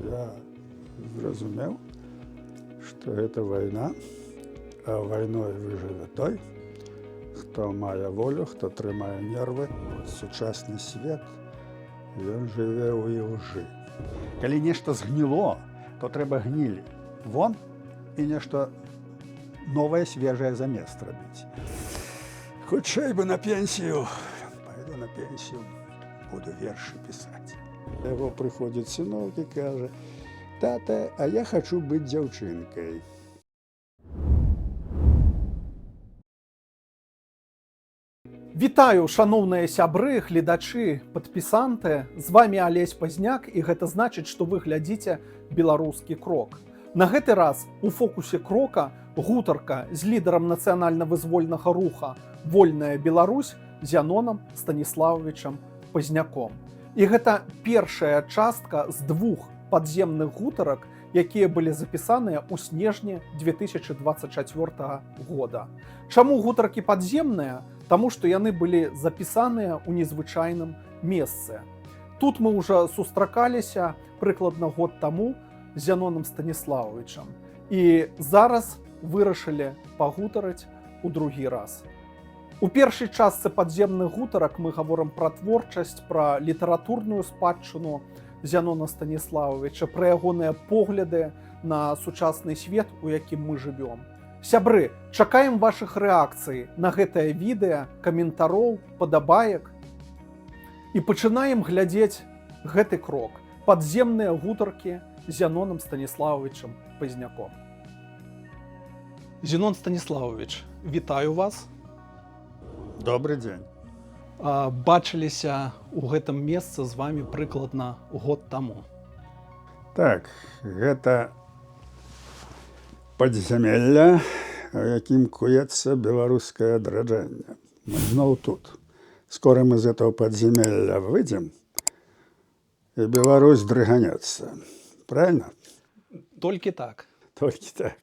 я зразумеў, што гэта вайна, а вайной выжыве той, хто мае волю, хто трымае нервы. Сучасны свет, ён жыве ў ілжы. Калі нешта згніло, то трэба гнілі вон і нешта новае, свежае замест рабіць. Хутчэй бы на пенсію. Пайду на пенсію, буду вершы пісаць. Яго прыходзіць сынок і кажа: «Тата, а я хачу быць дзяўчынкай». Вітаю, шаноўныя сябры, гледачы, падпісанты. З вами Алесь Пазняк, і гэта значыць, што вы глядзіце беларускі крок. На гэты раз у фокусе крока гутарка з лідарам нацыянальна-вызвольнага руха «Вольная Беларусь» Зяноном Станіславовичам Пазняком. І гэта першая частка з двух падземных гутарак, якія былі запісаныя ў снежні 2024 года. Чаму гутаркі падземныя? Таму што яны былі запісаныя ў незвычайным месцы. Тут мы ўжо сустракаліся прыкладна год таму з Зяноном Станіславовичам. І зараз вырашылі пагутарыць у другі раз. У першай частцы падземных гутарак мы гаворым пра творчасць, пра літаратурную спадчыну Зянона Станіславовича, пра ягоныя погляды на сучасны свет, у якім мы жывём. Сябры, чакаем вашых рэакцый на гэтае відэа, каментароў, падабаек. І пачынаем глядзець гэты крок. Падземныя гутаркі з Зяноном Станіславовичам Пазняком. Зянон Станіславович, вітаю вас. Добры дзень. Бачыліся ў гэтым месцы з вами прыкладна год таму. Так, гэта падзямелля, у якім куецца беларускае адраджэнне. Мы зноў тут. Скоро мы з этого подземелья выйдем, и Беларусь дрыганется. Правильно? Толькі так. Толькі так.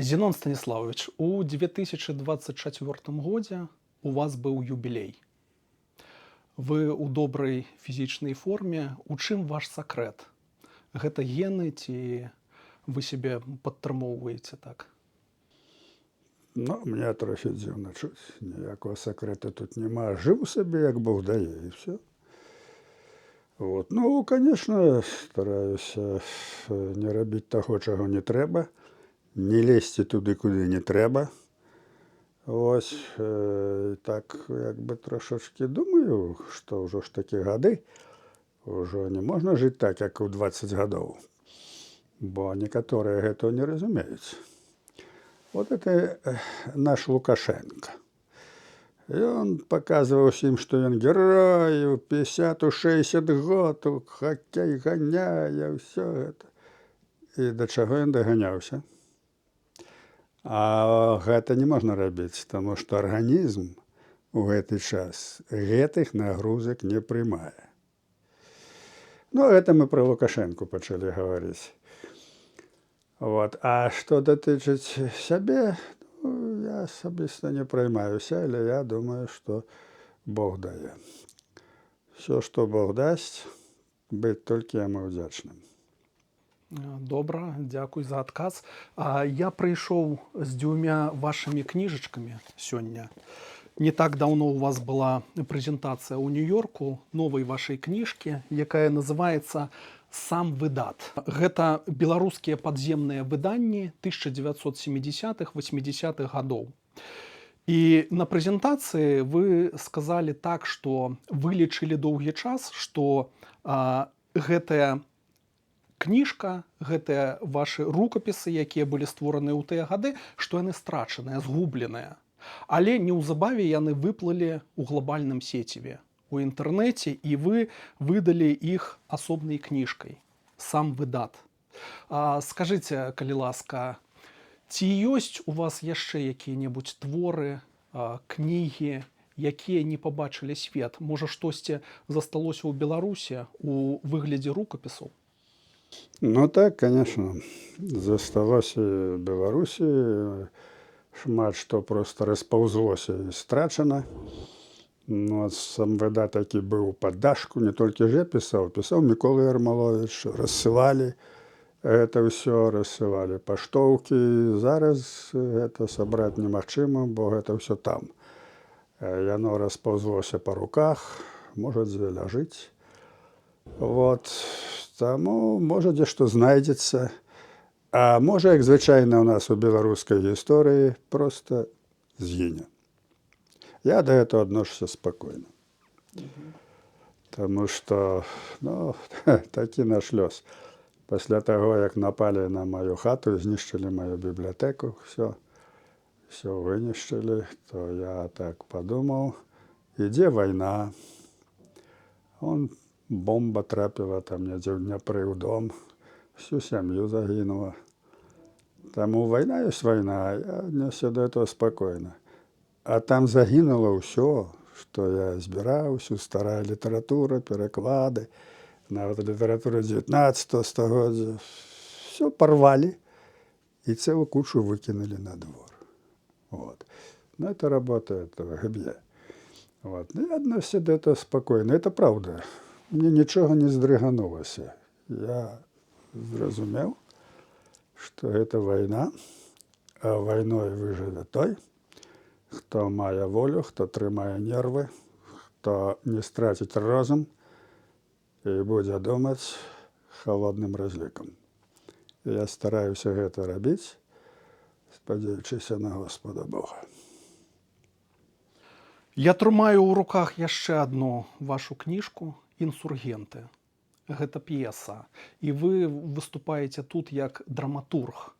Зянон Станіславович, у 2024 годзе у вас быў юбілей. Вы ў добрай фізічнай форме. У чым ваш сакрэт? Гэта гены ці вы сябе падтрымоўваеце так? Ну, мне трохі дзіўна чуць. Ніякого сакрэта тут няма. Жыў сабе, як Бог дае, і все. Вот. Ну, конечно, стараюся не рабіць таго, чаго не трэба, не лезці туды, куды не трэба. Ось, так, як бы трошечки думаю, што ўжо ж такі гады, ўжо не можна жыць так, як у 20 гадоў. Бо некаторыя гэтого не разумеюць. Вот это наш Лукашенко. Ён паказваў усім, што ён герой, у 50-60 год, у хакей ганяе, ўсё гэта. І да чаго ён даганяўся? А гэта не можна рабіць, таму што арганізм у гэты час гэтых нагрузак не прымае. Ну, гэта мы пра Лукашенку пачалі гаварыць. Вот. А што датычыць сябе, ну, я асабіста не праймаюся, але я думаю, што Бог дае. Всё, што Бог дасць, быць толькі яму ўдзячным. Добра, дзякуй за адказ. Я прыйшоў з дзвюма вашымі кніжачкамі сёння. Не так даўно у вас была прэзентацыя ў Нью-Йорку новай вашай кніжкі, якая называецца «Сам выдат». Гэта беларускія падземныя выданні 1970-80-х гадоў. І на прэзентацыі вы сказалі так, што вы лічылі доўгі час, што гэтая кніжка, гэтыя вашы рукапісы, якія былі створаны ў тыя гады, што яны страчаныя, згубленыя. Але неўзабаве яны выплылі ў глобальным сеціве, у інтэрнэце, і вы выдалі іх асобнай кніжкай «Сам выдат». Скажыце, калі ласка, ці ёсць у вас яшчэ якія-небудзь творы, кнігі, якія не пабачылі свет? Можа, штосьці засталося ў Беларусі у выглядзе рукапісаў? Ну так, конечно, засталося в Беларусі, шмат што просто распаўзлося і страчана. Ну, сам МВД такі быў пад дашку, не толькі ж я пісаў, пісаў Мікола Ярмаловіч, рассылалі гэта ўсё, рассылалі паштоўкі. Зараз гэта сабраць немагчыма, бо гэта ўсё там. Яно распаўзлося па руках, можа, дзе ляжыць. Вот. Таму, можа, дзе што знайдзецца. А можа, як звычайна ў нас у беларускай гісторыі, проста згіне. Я да гэтага адношуся спакойна. Таму што, ну, такі наш лёс. Пасля таго, як напалі на маю хату, знішчылі маю бібліятэку, ўсё вынішчылі, то я так падумаў, ідзе вайна. Бомба трапіла там недзе ў Дняпры ў дом, всю сям'ю загінула. Таму вайна ёсць вайна, я аднёсся да этого спакойна. А там загінула ўсё, што я збіраў, усю старая літаратура, пераклады, нават літаратура 19 стагоддзя. Всё парвалі і цэлую кучу выкінулі на двор. Вот. Ну, это работа этого Гэбье. Вот. Ну, я адносся да этого спакойна. Это правда. Мне нічога не здрыганулася. Я зразумеў, што гэта вайна, а вайной выжыве той, хто мае волю, хто трымае нервы, хто не страціць розум і будзе думаць халодным разлікам. Я стараюся гэта рабіць, спадзяючыся на Господа Бога. Я трымаю ў руках яшчэ адну вашу кніжку «Інсургенты». Гэта п'еса. І вы выступаеце тут як драматург.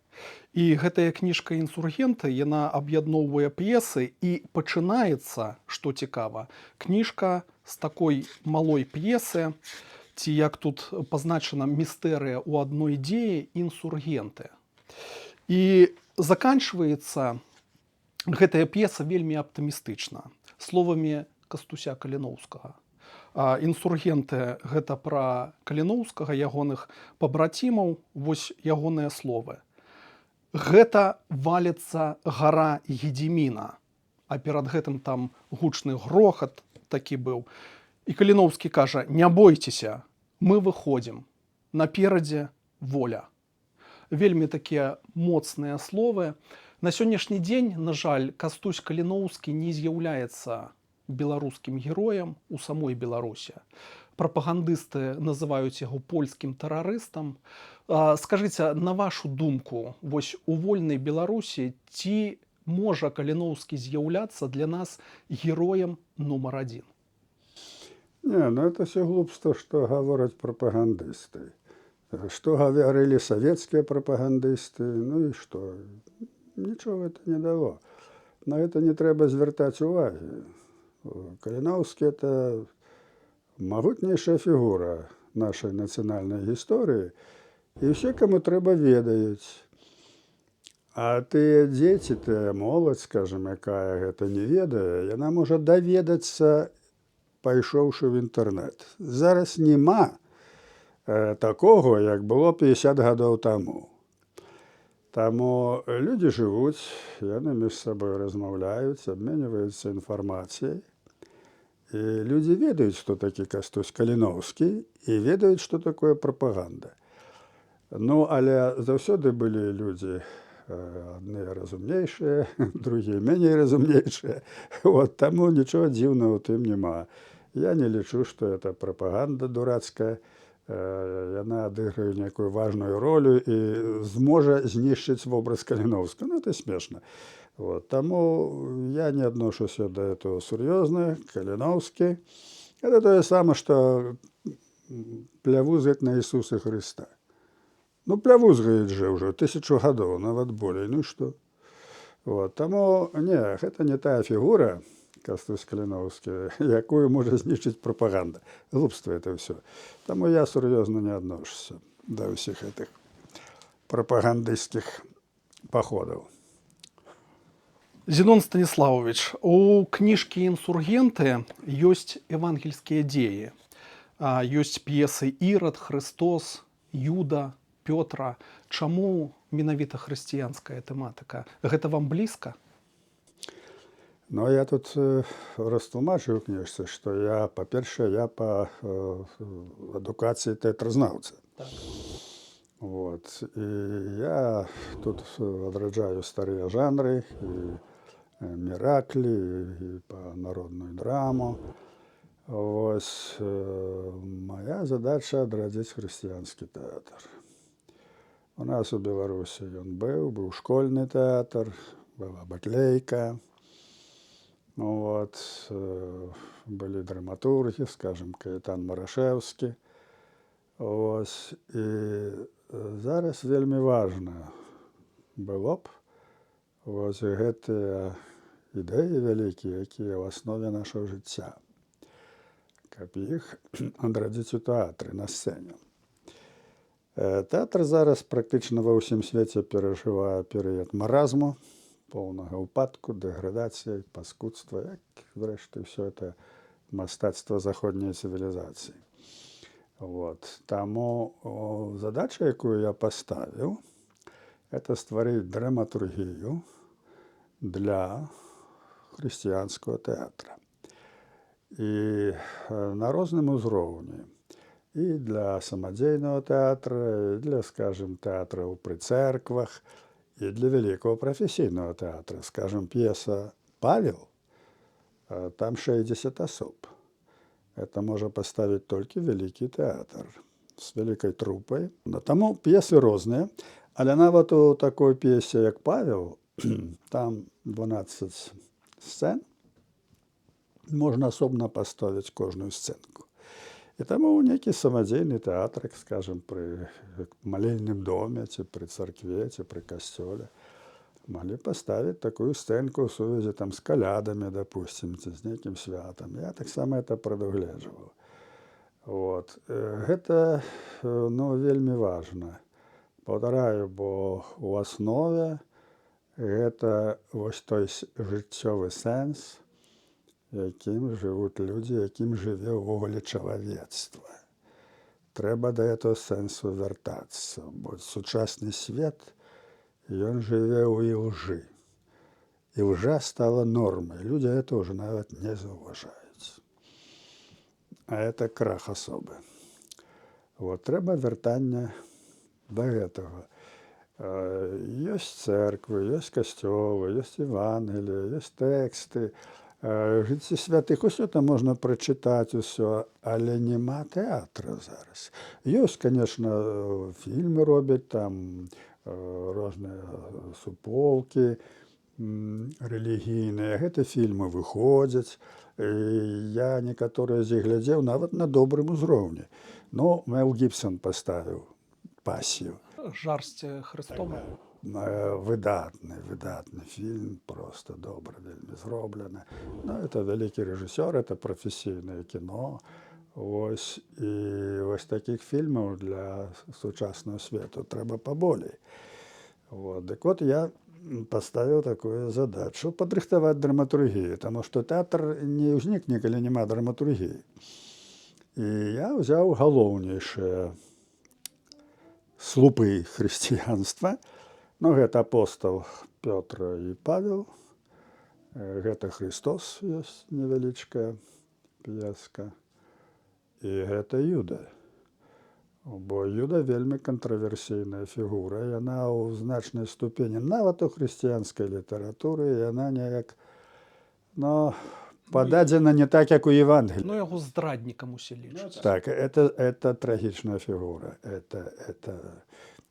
І гэтая кніжка «Інсургенты», яна аб'ядноўвае п'есы і пачынаецца, што цікава, кніжка з такой малой п'есы, ці як тут пазначана містэрыя ў адной дзеі «Інсургенты». І заканчваецца гэтая п'еса вельмі аптымістычна, словамі Кастуся Каліноўскага. «Інсургенты» — гэта пра Каліноўскага, ягоных пабрацімаў, вось ягоныя словы. Гэта валіцца гара Гедзіміна, а перад гэтым там гучны грохат такі быў. І Каліноўскі кажа: «Не бойцеся, мы выходзім, наперадзе воля». Вельмі такія моцныя словы. На сённяшні дзень, на жаль, Кастусь Каліноўскі не з'яўляецца беларускім героем у самой Беларусі. Прапагандысты называюць яго польскім тэрарыстам. Скажыце, на вашу думку, вось у вольнай Беларусі ці можа Каліноўскі з'яўляцца для нас героем нумар адзін? Не, ну это все глупства, што гавораць прапагандысты. Што гаварылі савецкія прапагандысты, ну і што? Нічога гэта не дало. На гэта не трэба звяртаць увагі. Каліноўскі — это магутнейшая фігура нашай нацыянальнай гісторыі, і ўсе, каму трэба, ведаюць. А тыя дзеці, тая моладзь, скажам, якая гэта не ведае, яна можа даведацца, пайшоўшы ў інтэрнэт. Зараз няма такога, як было 50 гадоў таму. Таму людзі жывуць, яны між сабой размаўляюць, абменьваюцца інфармацыяй. І людзі ведаюць, што такі Кастусь Каліноўскі, і ведаюць, што такое прапаганда. Ну, але заўсёды былі людзі, адныя разумнейшыя, другія меней разумнейшыя. Вот, таму нічога дзіўнага ў тым няма. Я не лічу, што это прапаганда дурацкая. Яна адыграе некую важную ролю і зможа знішчыць вобраз Каліноўскага. Ну, это смешна. Вот. Таму я не адношуся да этого сур'ёзна. Каліноўскі — это тое самае, што плявузгаць на Ісуса Хрыста. Ну, плявузгаюць жа ўжо 1000 гадоў, нават болей. Ну і што? Вот. Таму, не, гэта не тая фігура, Кастусь Каліноўскі, якую можа знішчыць прапаганда. Глупства это ўсё. Таму я сур'ёзна не адношуся да ўсіх гэтых прапагандысцкіх паходаў. Зінон Станіславович, у кніжкі «Інсургенты» ёсць евангельскія дзеі. Ёсць п'есы «Ірад», «Хрыстос», «Юда», «Пётра». Чаму менавіта хрысціянская тэматыка? Гэта вам блізка? Но я тут растлумачыў у кніжцы, што я, па-першае, я па адукацыі тэатразнаўца. Так. Вот. І я тут адраджаю старыя жанры, і міраклі, і па народную драму. Вось мая задача адрадзіць хрысціянскі тэатр. У нас у Беларусі ён быў школьны тэатр, была батлейка. Вот. Былі драматургі, скажем, Каэтан Марашэўскі. Вось. І зараз вельмі важна было б вось гэтыя ідэі вялікія, якія ў аснове нашага жыцця, каб іх адрадзіць у тэатры, на сцэне. Тэатр зараз практычна ва ўсім свеце перажывае перыяд маразму, поўнага ўпадку, дэградацыі, паскудства, як, зрэшты, ўсё это мастацтва заходняй цывілізацыі. Вот. Таму задача, якую я паставіў, это стварыць драматургію для хрысціянскага тэатра. І на розным узроўні. І для самадзейнага тэатра, і для, скажем, тэатраў пры цэрквах, і для вялікага прафесійнага тэатра. Скажем, п'еса «Павел», там 60 асоб. Это можа паставіць толькі вялікі тэатр з вялікай трупай. Таму п'есы розныя, але нават у такой п'есе, як «Павел», там 12 сцэн, можна асобна паставіць кожную сцэнку. І таму нейкі самадзейны тэатр, скажем, пры малельным доме, ці пры царкве, ці пры касцёле, маглі паставіць такую сцэнку ў сувязі там з калядамі, допустим, ці з нейкім святам. Я таксама это прадугледжваў. Вот. Гэта вельмі важна. Паўтараю, бо ў аснове гэта вось той жыццёвы сэнс, якім жывуць людзі, якім жыве ўвогуле чалавецтва. Трэба да гэтага сэнсу вяртацца, бо сучасны свет, ён жыве ў ілжы. Ілжа стала нормай. Людзі гэта ўжо нават не заўважаюць. А это крах асобы. Вот. Трэба вяртанне да гэтага. Ёсць цэрквы, ёсць касцёлы, ёсць Евангелие, ёсць тэксты. Жыцці святых усё там можна прачытаць усё, але няма тэатра зараз. Ёсць, конечно, фільмы робяць, там розныя суполкі рэлігійныя. Гэта фільмы выходзяць. Я некаторыя з іх глядзеў нават на добрым узроўні. Ну, Мел Гібсон паставіў «Пасію». Жарсць Христова. Выдатны фільм, просто добра вельмі зроблена. Ну, это вялікі рэжысёр, это прафесійнае кіно. Вось. І вось такіх фільмаў для сучаснага свету трэба паболей. Вот. Дык вот я паставіў такую задачу падрыхтаваць драматургію, таму што тэатр не ўзнікне, калі няма драматургіі. І я ўзяў галоўнейшыя слупы хрысціянства. Ну, гэта апостол Пётр і Павел, гэта Христос, ёсць невялічкая п'еска, і гэта Юда. Бо Юда вельмі кантраверсійная фігура, яна ў значнай ступені, нават у хрысціянскай літаратуры, яна неяк, пададзена не так, як у Евангеліі. Ну, яго здраднікам усе лічаць. Так, это трагічная фігура.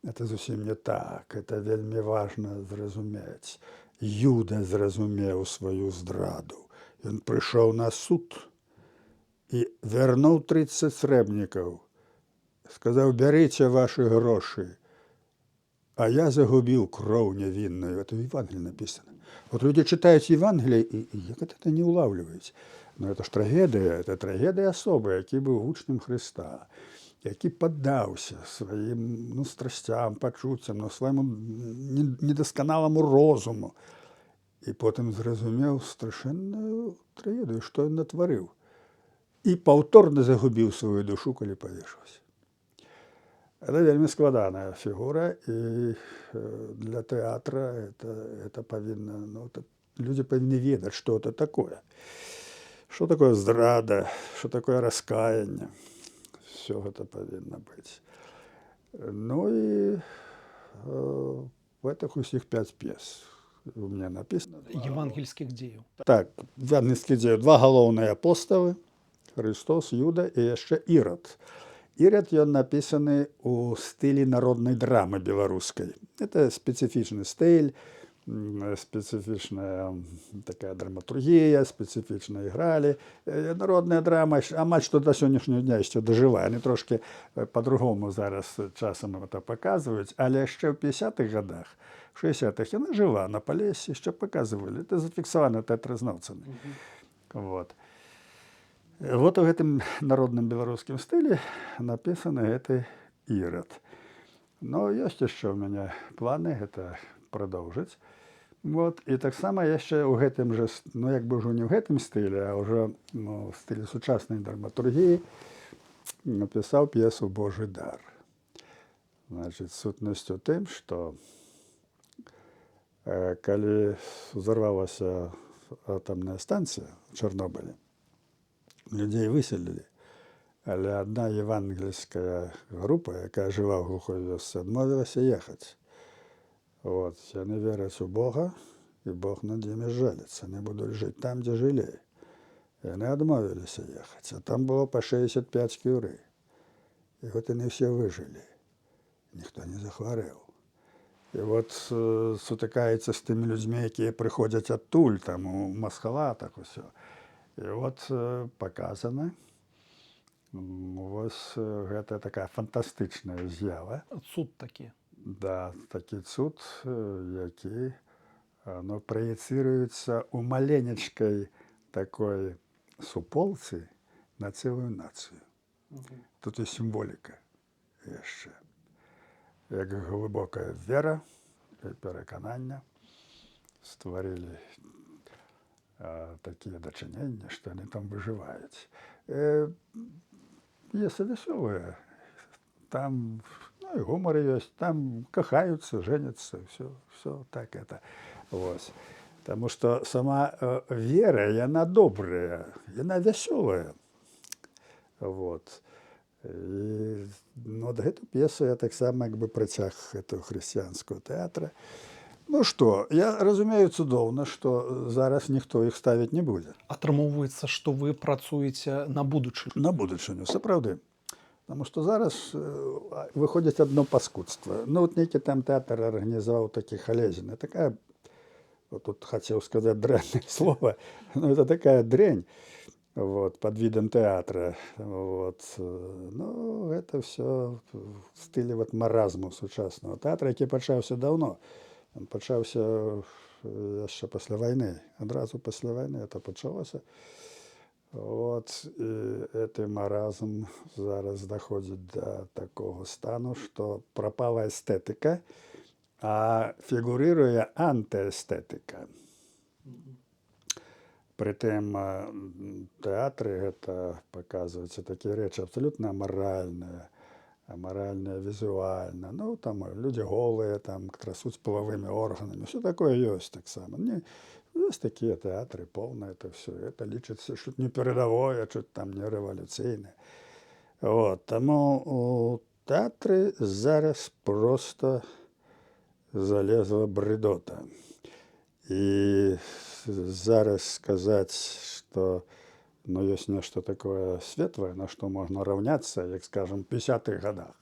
Это зусім не так. Это вельмі важна зразумець. Юда зразумеў сваю здраду. Ён прыйшоў на суд і вярнуў 30 срэбнікаў. Сказаў: «Бярыце вашы грошы, а я загубіў кроў нявінную». Это в Евангелии написано. Вот люди читают Евангелие и як это не улавливаюць. Но это ж трагедыя, это трагедыя асобы, які быў вучнем Христа, які паддаўся сваім страсцям, пачуццям, свайму недасканаламу розуму. І потым зразумеў страшэнную трагедыю, што ён натварыў. І паўторна загубіў сваю душу, калі павешаўся. Это вельмі складаная фігура, і для тэатра это павінна люди павінны ведаць, што это такое. Што такое здрада, што такое раскаянне. Все гэта павінна быць. Ну і в этих усіх 5 п'ес у меня написано. Евангельских дзеяў. Так, евангельскіх дзеяў 2 галоўныя апосталы, Христос, Юда і яшчэ Ірад. Ірад ён напісаны ў стылі народнай драмы беларускай. Это спецыфічны стыль, спецыфічная такая драматургія, спецыфічна ігралі. Народная драма амаль што да сённяшняга дня яшчэ дажывае. Яны трошкі па-другому зараз часам это паказваюць, але яшчэ ў 50-х годах, в 60-х яна жыва на Палесе, яшчэ паказвалі. Это зафіксавана тэатразнаўцамі. Вот. Вот у гэтым народным беларускім стылі напісаны гэты Ірад. Но ёсць яшчэ ў мяне планы гэта прадоўжыць. Вот. І таксама яшчэ ў гэтым жа, ну як бы ўжо не ў гэтым стылі, а ўжо в стылі сучаснай драматургіі напісаў п'есу «Божий дар». Значыць, сутнасць у тым, што калі ўзарвалася атамная станцыя ў Чарнобылі, людзей выселілі, але адна евангельская група, якая жыва ў глухой вёсцы, адмовілася ехаць. Вот. Яны вераць у Бога, і Бог над імі жаліцца. Яны будуць жыць там, дзе жылі. Яны адмовіліся ехаць. А там было па 65 кюрэй. І вот яны ўсе выжылі. Ніхто не захварэў. І вот сутыкаецца з тымі людзьмі, якія прыходзяць адтуль, там у масхалатах усё. І вот паказана вось гэта такая фантастычная з'ява. Цуд такі. Да, такі цуд, які праецыруецца ў маленечкай такой суполцы на цэлую нацыю. Тут і сімволіка яшчэ. Як глыбокая вера і перакананне стварылі такія дачыненні, што яны там выжываюць. П'еса вясёлая. Там і гумар ёсць, там кахаюцца, жэняцца, все так это. Вось. Таму што сама вера, яна добрая, яна вясёлая. Вот. І от гэту п'есу я таксама як бы працяг гэтага хрысціянскага тэатра. Ну што, я разумею цудоўна, што зараз ніхто іх ставіць не будзе. Атрымоўваецца, што вы працуеце на будучыню. На будучыню, сапраўды. Таму што зараз выходзіць адно паскудства. Ну, вот нейкі там тэатр арганізаваў такі халезіны. Такая, вот тут хацеў сказаць дрэннае слова, но это такая дрэнь, вот, под видом тэатра. Вот. Ну, гэта ўсё в стылі вот маразму сучаснага тэатра, які пачаўся даўно. Ён пачаўся яшчэ пасля вайны. Адразу пасля вайны это пачалося. Вот, і гэты маразм зараз даходзіць да такога стану, што прапала эстэтыка, а фігурыруе антыэстэтыка. Прытым тэатры гэта паказваюцца такія рэчы абсалютна амаральныя, амаральныя візуальна. Ну, там людзі голыя, там трасуць палавымі органамі. Усё такое ёсць таксама. Ёсць такія тэатры, поўна это все. Это лічыцца, што не перадавое, што там не рэвалюцыйнае. Вот. Таму у тэатры зараз проста залезла брыдота. І зараз сказаць, што ёсць нешта такое светлае, на што можна раўняцца, як, скажам, в 50-х годах.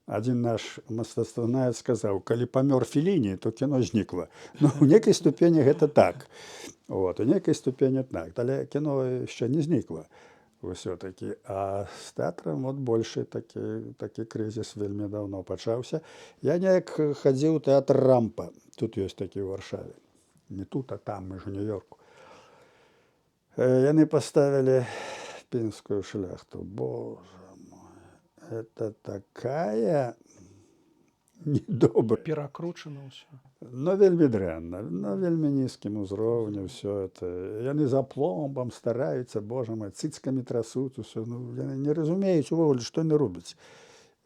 Адзін наш мастацтвазнавец сказаў, калі памёр Феліні, то кіно знікла. Ну, у нейкай ступені гэта так. Вот, у нейкай ступені так. Але кіно яшчэ не знікла ўсё-такі. А з тэатрам от большы такі крызіс вельмі даўно пачаўся. Я неяк хадзіў у тэатр Рампа. Тут ёсць такі ў Варшаве. Не тут, а там, мы ж у Нью-Йорку. Яны паставілі пінскую шляхту. Боже. Это такая недобрая. Перакручана ўсё. Ну, вельмі дрэнна, на вельмі нізкім узроўні ўсё это. Яны за пломбам стараюцца, боже мой, цыцкамі трасуць усё. Ну, яны не разумеюць увогуле, што яны робяць.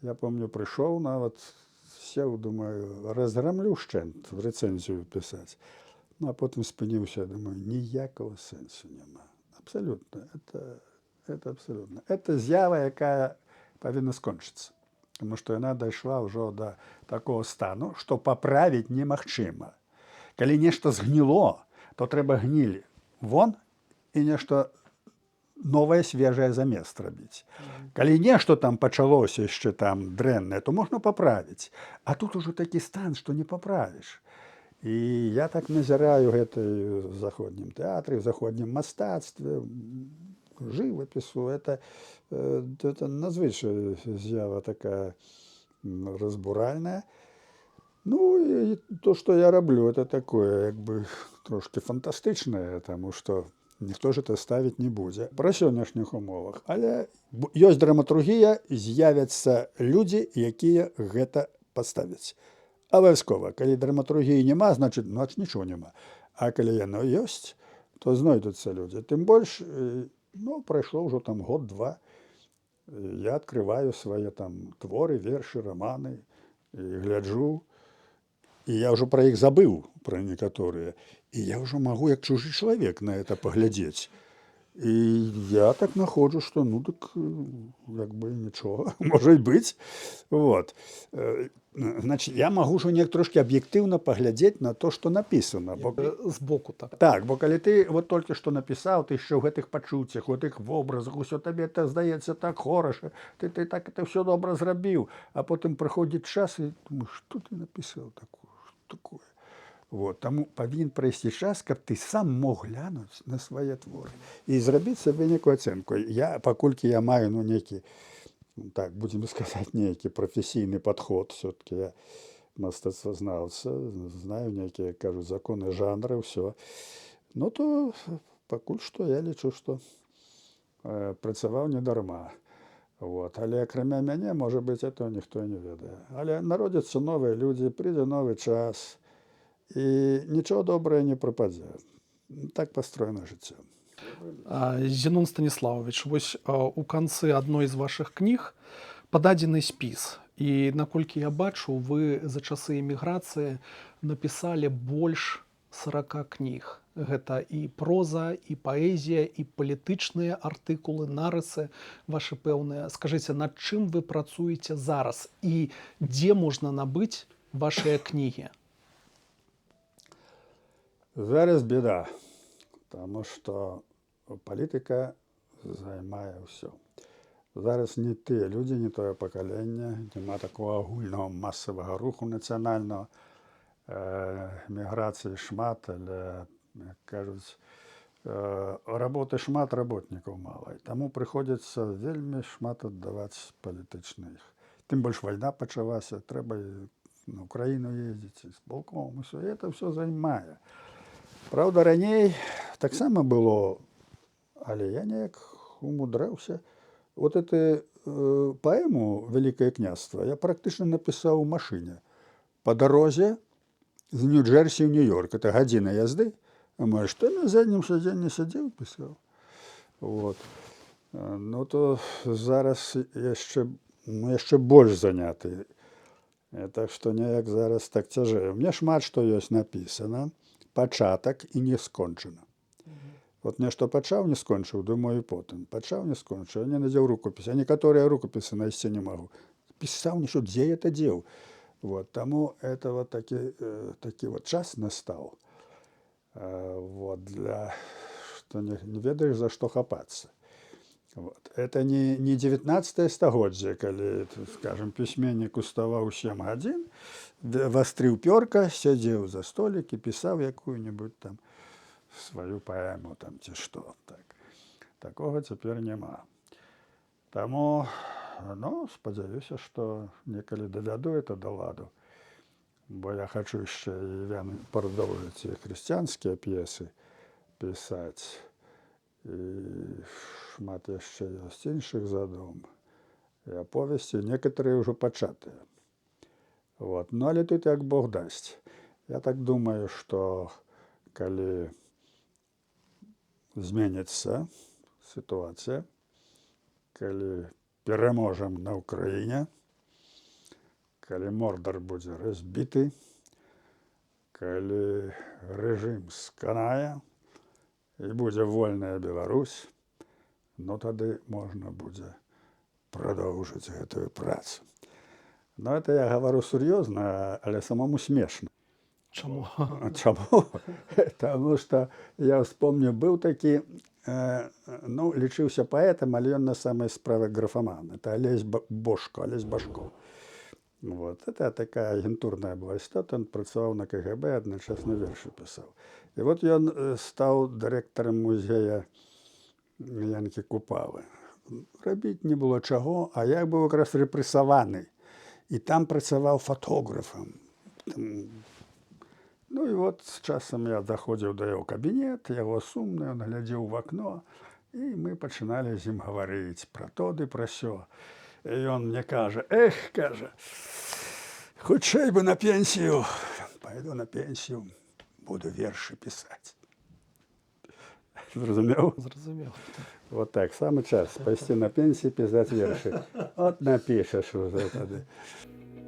Я помню, прыйшоў нават, сеў, думаю, разграмлю шчэнт, рэцэнзію пісаць. А потым спыніўся, думаю, ніякага сэнсу няма. Абсалютна. Это абсалютна. Это з'ява, якая павінна скончыцца. Таму што яна дайшла ўжо да такога стану, што паправіць немагчыма. Калі нешта згніло, то трэба гнілі вон і нешта новае свежае замест рабіць. Калі нешта там пачалося яшчэ там дрэннае, то можна паправіць. А тут ужо такі стан, што не паправіш. І я так назіраю гэта ў заходнім тэатры, ў заходнім мастацтве, жывапісу. Это надзвычай з'ява такая разбуральная. Ну і то, што я раблю, это такое, як бы, трошки фантастычнае, таму што ніхто ж это ставіць не будзе пры сённяшніх умовах. Але ёсць драматургія, з'явяцца людзі, якія гэта паставяць. Абавязкова. Калі драматургіі няма, значыць, нічого няма. А калі яно ёсць, то знойдуцца людзі. Тым больш, ну, прайшло ўжо там год-два. Я адкрываю свае там творы, вершы, раманы і гляджу. І я ўжо пра іх забыў, пра некаторыя. І я ўжо магу, як чужы чалавек, на это паглядзець. І я так находжу, што ну так, як бы нічога, можа і быць. Вот. Значит, я магу ўжо неяк трошки аб'ектыўна паглядзець на то, што напісана. Збоку так. Так, бо калі ты вот толькі што напісаў, ты яшчэ ў гэтых пачуццях, у гэтых вобразах, усё табе это здаецца так хораша, ты так это ўсё добра зрабіў, а потым прыходзіць час і думаеш, што ты напісаў такое. Вот. Таму павінен прайсці час, каб ты сам мог глянуць на свае творы і зрабіць сабе некую ацэнку. Я, паколькі я маю, ну, нейкі, так, будем сказаць, нейкі прафесійны падход, все-таки я мастацтвазнаўца, знаю нейкія, кажу, законы жанра, ўсё. Ну, то пакуль што я лічу, што працаваў не дарма. Вот. Але акрамя мяне, можа быць, этого ніхто не ведае. Але народзяцца новыя людзі, прыйдзе новы час, і нічого добрае не прападзе. Так пастроена жыццё. Зенон Станіславович, вось у канцы адной з вашых кніг пададзены спіс. І, наколькі я бачу, вы за часы эміграцыі напісалі больш 40 кніг. Гэта і проза, і паэзія, і палітычныя артыкулы, нарысы вашы пэўныя. Скажыце, над чым вы працуеце зараз і дзе можна набыць вашыя кнігі? Зараз беда, таму што палітыка займае ўсё. Зараз не тыя людзі, не тое пакаленне, няма такого агульнага масавага руху нацыянальнага. Міграцыі шмат, але, як кажуць, работы шмат, работнікаў мала. І таму прыходзіцца вельмі шмат аддаваць палітычных. Тым больш вайна пачалася, трэба на Украіну ездзіць з полком, усё, і это ўсё займае. Праўда, раней таксама было, але я неяк умудраўся. Вот эту паэму «Великое княжество» я практычна напісаў у машыне. Па дарозе з Нью-Джерсі ў Нью-Йорк. Это гадзіна язды. А мой, што на заднім сядзенні сядзеў, пісаў. Вот. Ну, то зараз яшчэ больш заняты. Так што неяк зараз так цяжэй. Мне шмат што ёсць напісана. Пачатак і не скончана. Вот нешта пачаў, не скончыў, думаю, потым. Пачаў, не скончыў, не надзеў рукапіс. А некаторыя рукапісы знайсці не магу. Пісаў нешта, дзе это дзеў. Вот. Таму это вот такі вот час настаў. Вот, для што не ведаеш, за што хапацца. Вот. Это не 19 стагоддзе, калі, скажем, пісьменнік уставаў 7 гадзін, вастрыў пёрка, сядзеў за столік і пісаў якую-небудзь там сваю паэму там ці што. Так. Такога цяпер няма. Таму, ну, спадзяюся, што некалі давяду это да ладу. Бо я хачу яшчэ і прадоўжыць і хрысціянскія п'есы пісаць. І шмат яшчэ ёсць іншых задум. І аповесці, некаторыя ўжо пачатыя. Вот. Ну, але тут як Бог дасць. Я так думаю, што калі зменіцца сітуацыя, калі пераможам на Ўкраіне, калі Мордар будзе разбіты, калі рэжым сканае і будзе вольная Беларусь, ну тады можна будзе продолжить гэтую працу. Но это я говорю сур'ёзна, але самому смешно. Чаму? Чаму? Таму што я вспомню, быў такі, ну, лічыўся паэтам, але ён на самай справе графаман. Это Олесь Башко. Вот. Это такая агентурная была істота, ён працаваў на КГБ, адначасна вершы пісаў. І вот ён стаў дырэктарам музея Янкі Купавы. Рабіць не было чаго, а я быў якраз рэпрэсаваны. І там працаваў фотографам. Ну і вот з часам я заходзіў да яго кабінет, яго сумны, ён глядзеў в акно, і мы пачыналі з ім гаварыць пра то ды пра сё. І ён мне кажа: «Эх, кажа, хутчэй бы на пенсію, пайду на пенсію, буду вершы пісаць». Зразумеў? Зразумеў. Вот так, самы час пайсці на пенсію, пісаць вершы. От напішаш уже тады.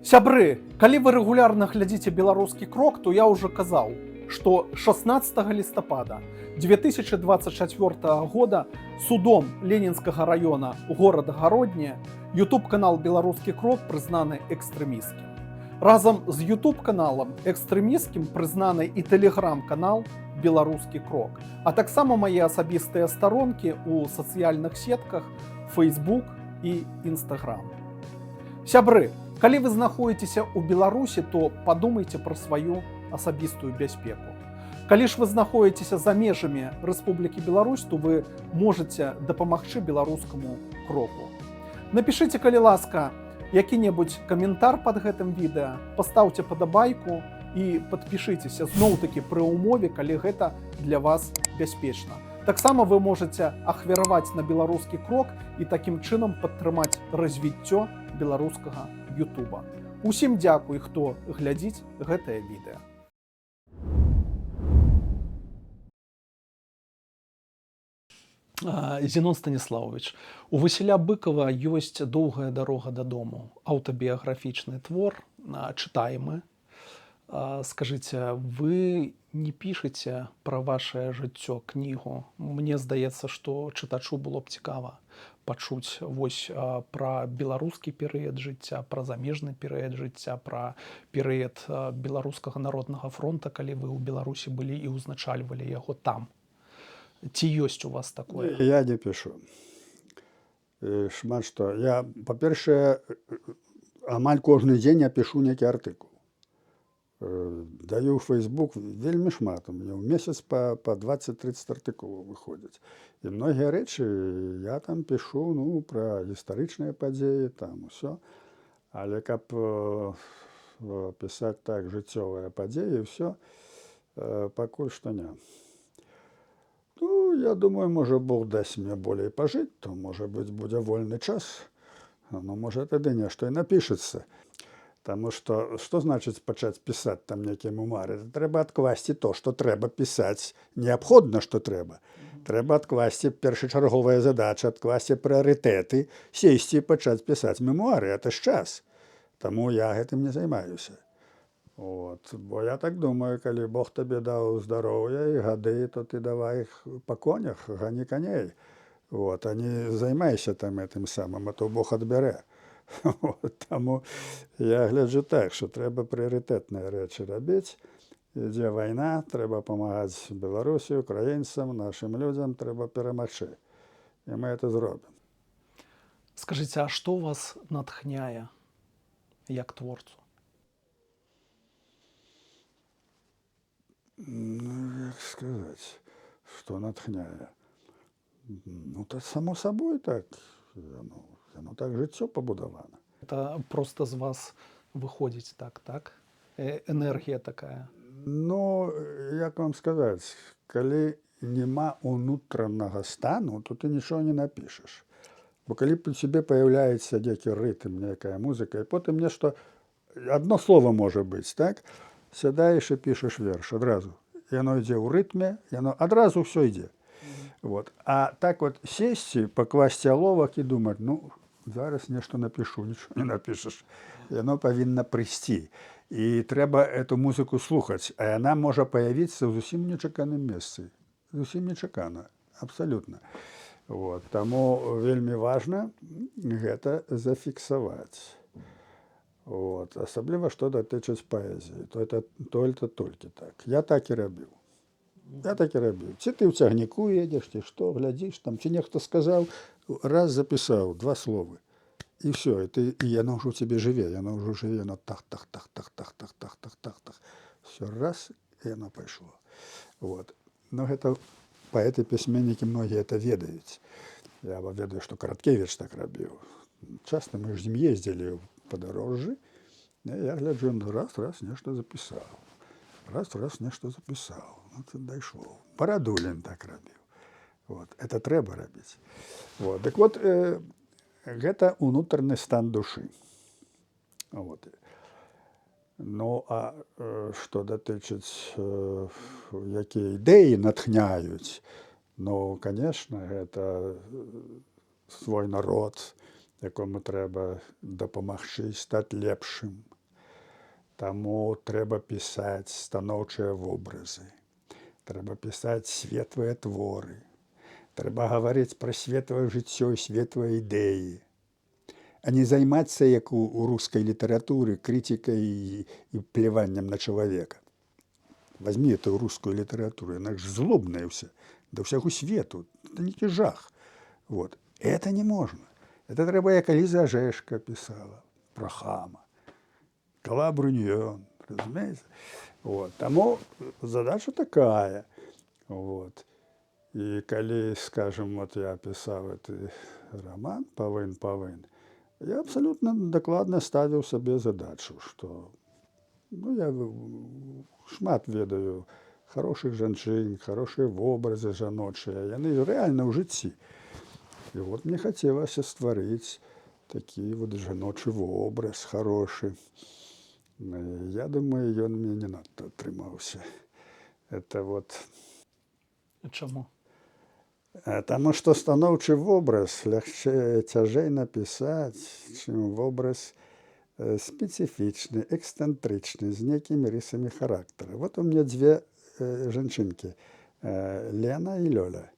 Сябры, калі вы рэгулярна глядзіце беларускі крок, то я ўжо казаў, што 16 лістапада 2024 года судом Ленінскага района горада Гародня YouTube-канал «Беларускі крок» прызнаны экстрэмісцкім. Разам з YouTube-каналам экстрэмісцкім прызнаны і тэлеграм-канал «Беларускі крок», а таксама мае асабістыя старонкі ў сацыяльных сетках Facebook і Instagram. Сябры, калі вы знаходзіцеся ў Беларусі, то падумайце пра сваю асабістую бяспеку. Калі ж вы знаходзіцеся за межамі Рэспублікі Беларусь, то вы можаце дапамагчы беларускаму кроку. Напішыце, калі ласка, які-небудзь каментар пад гэтым відэа, пастаўце падабайку і падпішыцеся зноў-такі пры ўмове, калі гэта для вас бяспечна. Таксама вы можаце ахвяраваць на беларускі крок і такім чынам падтрымаць развіццё беларускага Ютуба. Усім дзякуй, хто глядзіць гэтае відэа. Зенон Станіславович, у Васіля Быкова ёсць «Доўгая дарога дадому», аўтабіяграфічны твор, чытаемы. Скажыце, вы не пішаце пра вашае жыццё кнігу? Мне здаецца, што чытачу было б цікава пачуць вось пра беларускі перыяд жыцця, пра замежны перыяд жыцця, пра перыяд беларускага народнага фронта, калі вы ў Беларусі былі і ўзначальвалі яго там. Ці ёсць у вас такое? Я не пішу. Шмат што. Я, па-першае, амаль кожны дзень я пішу нейкі артыкул. Даю ў Facebook вельмі шмат. У мяне ў месяц па 20-30 артыкулаў выходзяць. І многія рэчы я там пішу, ну, пра гістарычныя падзеі, там усё. Але каб пісаць так жыццёвыя падзеі, ўсё, пакуль што не. Ну, я думаю, можа, Бог дасць мне болей пажыць, то, можа быць, будзе вольны час. Ну, можа, тады нешта і напішацца. Таму што, што значыць пачаць пісаць там нейкія мемуары? Трэба адкласці то, што трэба пісаць. Неабходна, што трэба. Трэба адкласці першачарговыя задачы, адкласці прыярытэты, сесці і пачаць пісаць мемуары. Это ж час. Таму я гэтым не займаюся. Вот. Бо я так думаю, калі Бог табе даў здароўя і гады, то ты давай іх па конях, гані каней. Вот. А не займайся там гэтым самым, а то Бог адбярэ. Вот. Таму я гляджу так, што трэба прыярытэтныя рэчы рабіць. Ідзе вайна, трэба памагаць Беларусі, украінцам, нашым людзям, трэба перамагчы. І мы это зробім. Скажыце, а што вас натхняе як творцу? Ну, як сказаць, што натхняе? Ну, то само сабой так. Яно так жыццё пабудавана. Это просто з вас выходзіць так, так? Энергія такая. Ну, як вам сказаць, калі няма унутранага стану, то ты нічого не напішаш. Бо калі у цябе паяўляецца нейкі рытм, нейкая музыка, і потым нешта, адно слова можа быць, так? Сядаеш і пішаш верш адразу. Яно ідзе ў рытме, яно адразу ўсё ідзе. Вот. А так вот сесці, пакласці аловак і думаць, ну, зараз нешта напішу, нічого не напішаш. Яно павінна прыйсці. І трэба эту музыку слухаць, а яна можа паявіцца ў зусім нечаканым месцы. Зусім нечакана, абсалютна. Вот. Таму вельмі важна гэта зафіксаваць. Вот. Асабліва, што датычыць паэзіі. То это толькі так. Я так і рабіў. Я так і рабіў. Ці ты ў цягніку едзеш, ці што, глядзіш там, ці нехта сказаў, раз запісаў, 2 словы. І все, і яно ўжо ў цябе жыве, яно ўжо жыве, яно тах. Все, раз, і яно пайшло. Вот. Но гэта паэты-пісьменнікі многія это ведаюць. Я ведаю, што Караткевіч так рабіў. Часта мы ж з ім ездзілі ў падарожжы, і я гляджу, раз нешта запісаў. Раз нешта запісаў. Вот і дайшло. Барадулін так рабіў. Вот. Это трэба рабіць. Вот. Дык вот, гэта ўнутраны стан душы. Вот. Ну, а што датычыць, якія ідэі натхняюць, ну, конечно, гэта свой народ, якому трэба дапамагчы стаць лепшым. Таму трэба пісаць станоўчыя вобразы, трэба пісаць светлыя творы, трэба гаварыць пра светлае жыццё і светлыя ідэі, а не займацца, як у рускай літаратуры, крытыкай і пляваннем на чалавека. Вазьмі эту рускую літаратуру, яна ж злобная ўся, да ўсяго свету, это нейкі жах. Вот. Это не можна. Это трэба, як Эліза Ажэшка пісала, пра хама. Калабруньён, разумееце? Вот. Таму задача такая. Вот. І калі, скажем, вот я пісаў гэты роман «Павын», я абсалютна дакладна ставіў сабе задачу, што я шмат ведаю хорошых жанчын, хорошыя вобразы жаночыя, яны рэальна ў жыцці. І вот мне хацелася стварыць такі вот жаночы вобраз хорошы. Я думаю, ён мне не надта атрымаўся. Это вот... Чаму? Таму што станоўчы вобраз цяжэй напісаць, чым вобраз спецыфічны, эксцэнтрычны, з нейкімі рысамі характара. Вот у мяне 2 жанчынкі, Лена і Лёля.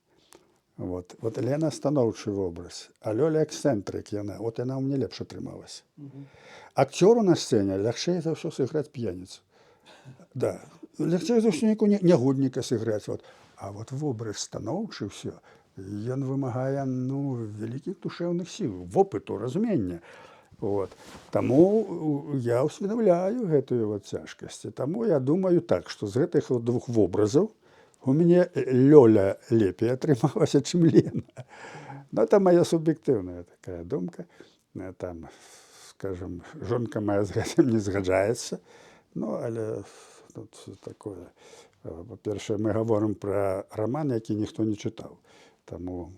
Вот Лена станоўчы вобраз, а Лёля эксцэнтрык яна. Вот яна ў мяне лепш атрымалася. Акцёру на сцэне лягчэй за ўсё сыграць п'яніцу. Да, лягчэй за ўсё нягодніка сыграць. Вот. А вот вобраз станоўчы ўсё, ён вымагае вялікіх душэўных сіл, вопыту, разумення. Вот. Таму я ўсведамляю гэтую вот цяжкасць. Таму я думаю так, што з гэтых 2 вобразаў у мяне Лёля лепей атрымалася, чым Лена. Но это моя суб'ектыўная такая думка. Там, скажем, жонка моя з гэтым не згаджаецца. Ну, але тут такое... Па-першае, мы гаворым пра раман, які ніхто не чытаў. Таму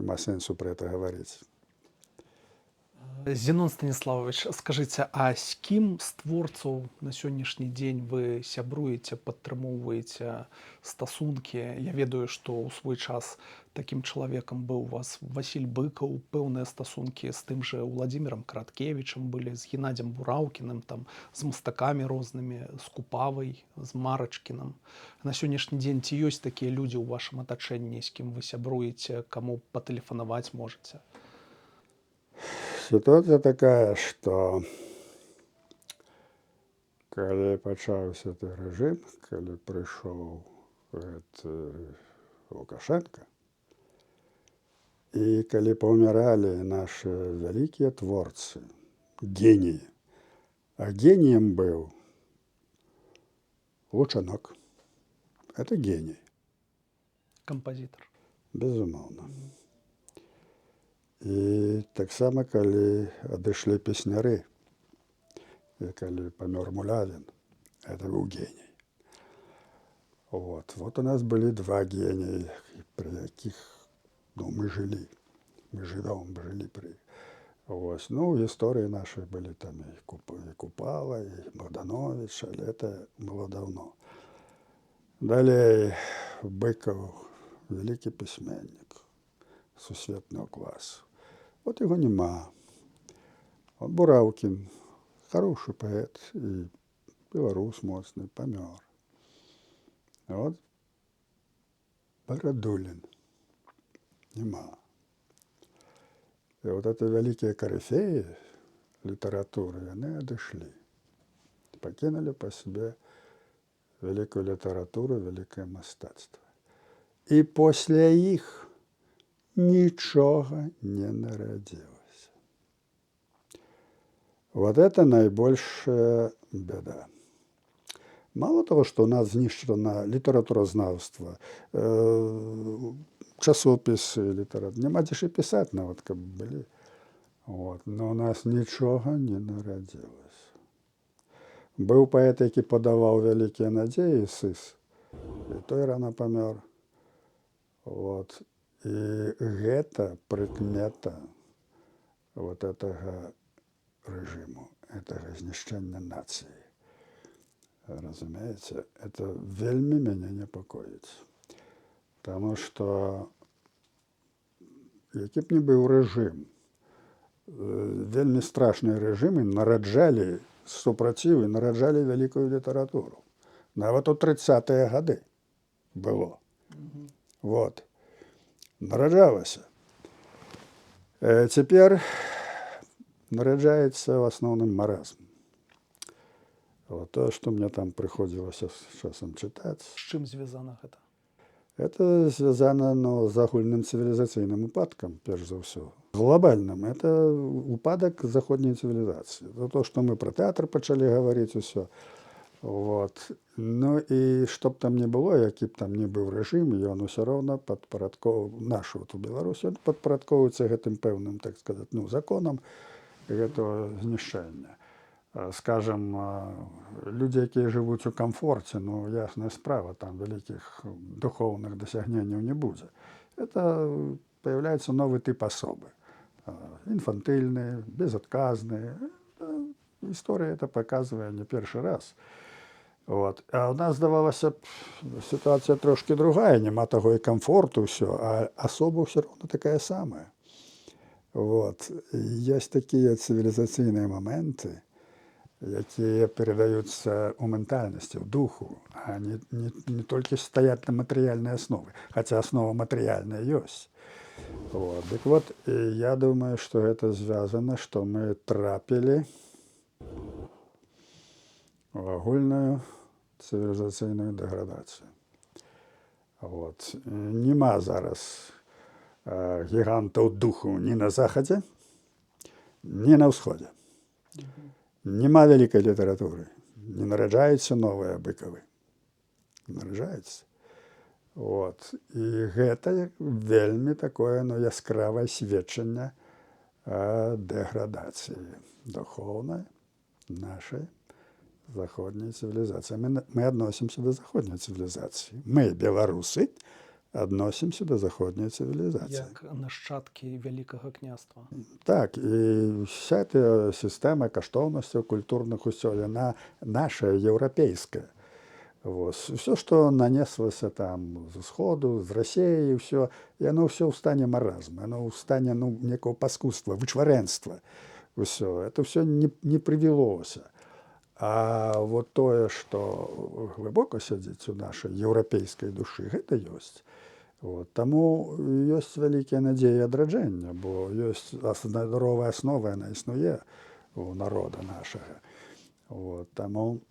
няма сэнсу пра гэта гаварыць. Зенон Станіславович, скажыце, а з кім з творцаў на сённяшні дзень вы сябруеце, падтрымоўваеце стасункі? Я ведаю, што ў свой час такім чалавекам быў у вас Васіль Быкаў, пэўныя стасункі з тым жа Уладзімірам Караткевічам былі, з Геннадзем Бураўкіным, там, з мастакамі рознымі, з Купавай, з Марачкінам. На сённяшні дзень ці ёсць такія людзі ў вашым атачэнні, з кім вы сябруеце, каму патэлефанаваць можаце? Ситуація такая, што калі пачаўся той рэжым, калі прыйшоў Лукашенко, і калі паўміралі нашы вялікія творцы, геніі, а геніем быў Лучанок. Это геній. Кампазітар. Безумоўна. І таксама, калі адышлі песняры, і калі памёр Мулявін, это быў геній. Вот у нас былі 2 геніі, пры якіх мы жылі. Мы жывём, жылі пры іх. Вось. У гісторыі нашай былі там і Купала, і Богданович, але это было даўно. Далей Быкаў, вялікі пісьменнік сусветнага класу. Вот его нема. Бураўкін, хороший паэт і беларус моцны, памёр. От Барадулін няма. І от это вялікія карыфеі літаратуры, яны адышлі. Пакінулі па сабе вялікую літаратуру, вялікае мастацтва. І пасля іх нічога не нарадзілася. Вот это найбольшая беда. Мало того, что у нас знішчана літаратуразнаўства, часопісы літаратуры, няма дзе ж і пісаць нават, каб былі. Вот. Но у нас нічога не нарадзілася. Быў паэт, які падаваў вялікія надзеі, Сыс, і той рана памёр. Вот. І гэта прыкмета вот гэтага рэжыму, гэтага знішчэння нацыі. Разумееце, это вельмі мяне непакоіць. Таму што які б ні быў рэжым, вельмі страшныя рэжымы нараджалі супрацівы, нараджалі вялікую літаратуру. Нават у 30-е гады было. Вот. Нараджалася. Цяпер нараджаецца ў асноўным маразм. Вот то, что мне там прыходзілася з часам чытаць. З чым звязана гэта? Это звязана з агульным цывілізацыйным упадкам, перш за ўсё. Глобальным. Это упадак заходняй цывілізацыі. То, што мы пра тэатр пачалі гаварыць, усё. Вот. Ну і што б там не было, які б там не быў рэжым, ён усё роўна нашу вот у Беларусі падпарадкоўваецца гэтым пэўным, так сказаць, законам гэтага знішчэння. Скажем, людзі, якія жывуць у камфорце, ну, ясная справа, там вялікіх духоўных дасягненняў не будзе. Это появляецца новы тып асобы. Інфантыльны, безадказны. Гісторыя это паказвае не першы раз. Вот. А ў нас, здавалася б, сітуацыя трошкі другая, няма таго і камфорту ўсё, а асоба ўсё роўна такая самая. Вот. Ёсць такія цывілізацыйныя моменты, якія перадаюцца ў ментальнасці, ў духу, а не толькі стаяць на матэрыяльнай аснове, хаця аснова матэрыяльная ёсць. Вот. Дык вот, я думаю, што гэта звязана, што мы трапілі у агульную цывілізацыйную дэградацыю. Вот. Нема зараз гігантаў духу ні на захадзе, ні на ўсходзе. Нема вялікай літаратуры. Не нараджаюцца новыя быкавы. Нараджаюцца. Вот. І гэта вельмі такое яскравае сведчанне дэградацыі духоўнай нашай заходняй цывілізацыі. Мы адносімся да заходняй цывілізацыі. Мы, беларусы, адносімся да заходняй цывілізацыі. Як нашчадкі вялікага княства. Так, і вся эта сістэма каштоўнасцяў культурных усё, яна наша, еўрапейская. Вот. Усё, што нанеслася там з усходу, з Расіі, ўсё, яно ўсё ў стане маразму, яно ў стане некага паскудства, вычварэнства. Усё. Это ўсё не прывялося. А вот тое, што глыбока сядзіць у нашай еўрапейскай душы, гэта ёсць. Вот. Таму ёсць вялікія надзеі адраджэння, бо ёсць здаровая аснова, яна існуе у народа нашага. Вот. Таму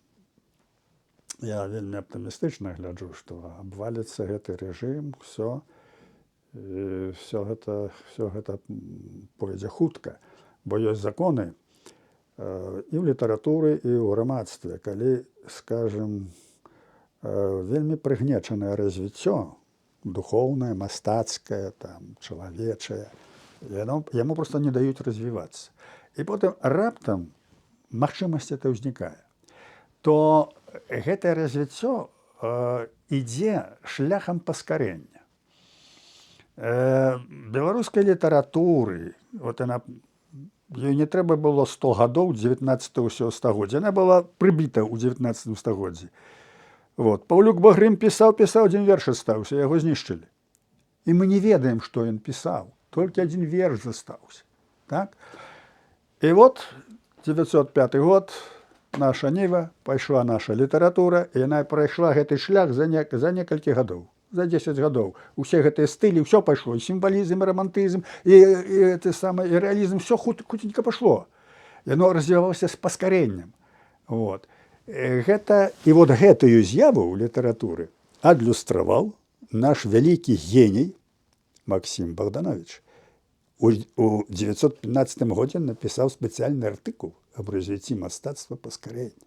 я вельмі аптымістычна гляджу, што абваліцца гэты рэжым, все гэта пойдзе хутка, бо ёсць законы і ў літаратуры, і ў грамадстве, калі, скажем, вельмі прыгнечанае развіццё, духоўнае, мастацкае, там, чалавечае, яму проста не даюць развівацца. І потым раптам магчымасць это ўзнікае. То гэтае развіццё ідзе шляхам паскарэння. Беларускай літаратуры, вот яна, ёй не трэба было 100 гадоў 19 стагоддзя. Яна была прыбіта ў 19 стагоддзі. Вот. Паўлюк Багрым пісаў, адзін верш астаўся, яго знішчылі. І мы не ведаем, што ён пісаў. Толькі адзін верш застаўся. Так? І вот 905 год, наша ніва, пайшла наша літаратура, і яна прайшла гэты шлях за некалькі гадоў. За 10 гадоў. Усе гэтыя стылі, ўсё пайшло, і сімвалізм, і рамантызм, і рэалізм, ўсё хутенька пайшло. Яно развівалася з паскарэннем. Вот. Гэта, і вот гэтую з'яву ў літаратуры адлюстраваў наш вялікі геній Максім Богданович. У 1915 годзе напісаў спецыяльны артыкул аб развіцці мастацтва паскарэння.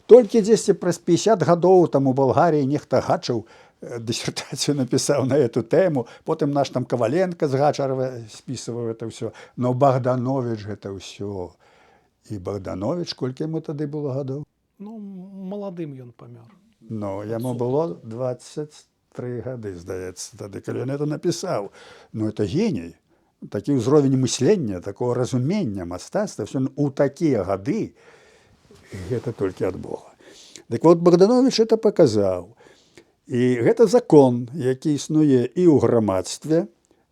Толькі дзесьці праз 50 гадоў там у Балгарыі нехта Гачаў дысертацыю напісаў на эту тэму, потым наш там Каваленка з Гачарова спісываў это ўсё. Но Богданович гэта ўсё. І Богданович, колькі яму тады было гадоў? Ну, маладым ён памёр. Ну, яму было 23 гады, здаецца, тады, калі ён это напісаў. Ну, это геній. Такі ўзровень мыслення, такого разумення мастацтва, все у такія гады гэта толькі ад Бога. Дык вот Богданович это паказаў. І гэта закон, які існуе і ў грамадстве,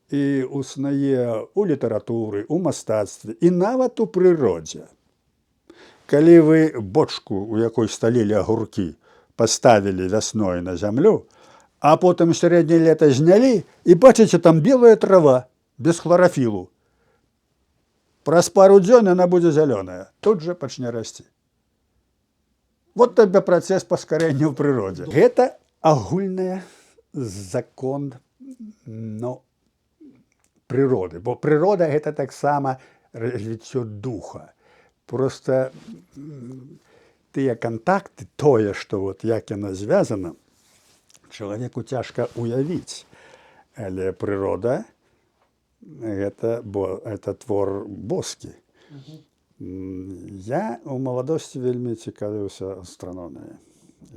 і існуе ў літаратуры, у мастацтве, і нават у прыродзе. Калі вы бочку, у якой сталілі агуркі, паставілі вясной на зямлю, а потым сярэдняе лета знялі, і бачыце, там белая трава, без хларафілу. Праз пару дзён яна будзе зялёная, тут жа пачне расці. Вот табе працэс паскарэння ў прыродзе. Гэта агульны закон, ну, прыроды, бо прырода гэта таксама развіццё духа. Просто тыя кантакты, тое, што вот як яно звязана, чалавеку цяжка уявіць. Але прырода гэта твор боскі. Я у маладосці вельмі цікавіўся астраноміяй.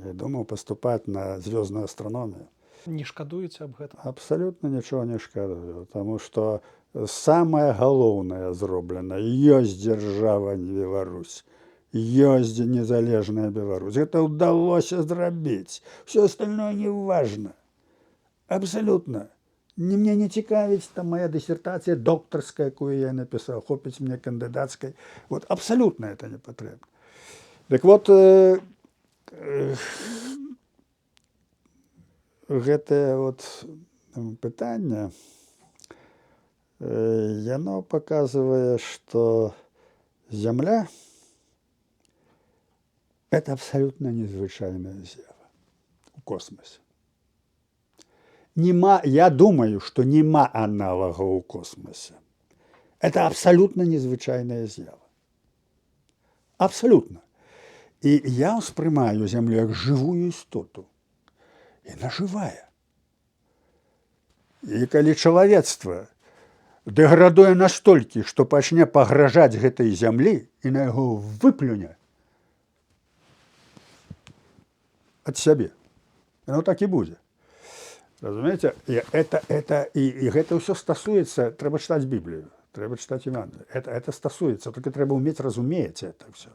Я думаў паступаць на звёздную астраномію. Не шкадуеце аб гэтым? Абсалютна нічога не шкадую, таму што самае галоўнае зроблена. Ёсць дзяржава Беларусь, ёсць незалежная Беларусь. Гэта ўдалося зрабіць. Всё остальное не важно. Абсалютна. Мне не цікавіць там моя дысертацыя доктарская, якую я напісаў, хопіць мне кандыдацкай. Вот абсалютна это не патрэбна. Дык вот гэтае вот пытанне, яно паказвае, што Зямля – это абсалютна незвычайная з'ява у космосе. Я думаю, што няма аналагаў у космосе. Это абсалютна незвычайная з'ява. Абсалютна. І я ўспрымаю Зямлю як жывую істоту. Яна жывая. І калі чалавецтва дэградуе настолькі, што пачне пагражаць гэтай зямлі і на яго выплюне ад сябе. Яно так і будзе. Разумееце? І гэта ўсё стасуецца, трэба чытаць Біблію, трэба чытаць Евангелие. Это стасуецца, толькі трэба ўмець разумець это ўсё.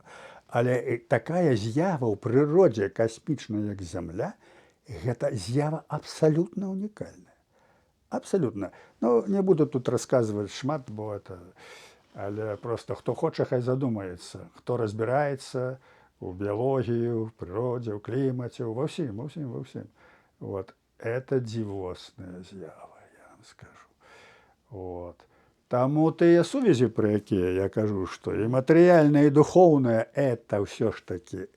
Але такая з'ява ў прыродзе касмічная, як Зямля, гэта з'ява абсалютна унікальная. Абсалютна. Ну, не буду тут расказваць шмат, бо это... Але просто хто хоча, хай задумаецца, хто разбіраецца у біялогіі, у прыродзе, у клімаце, ва ўсім. Вот. Это дзівосная з'ява, я вам скажу. Вот. Таму тыя сувязі, пра якія я кажу, што і матэрыяльнае, і духоўнае, это ўсё ж такі.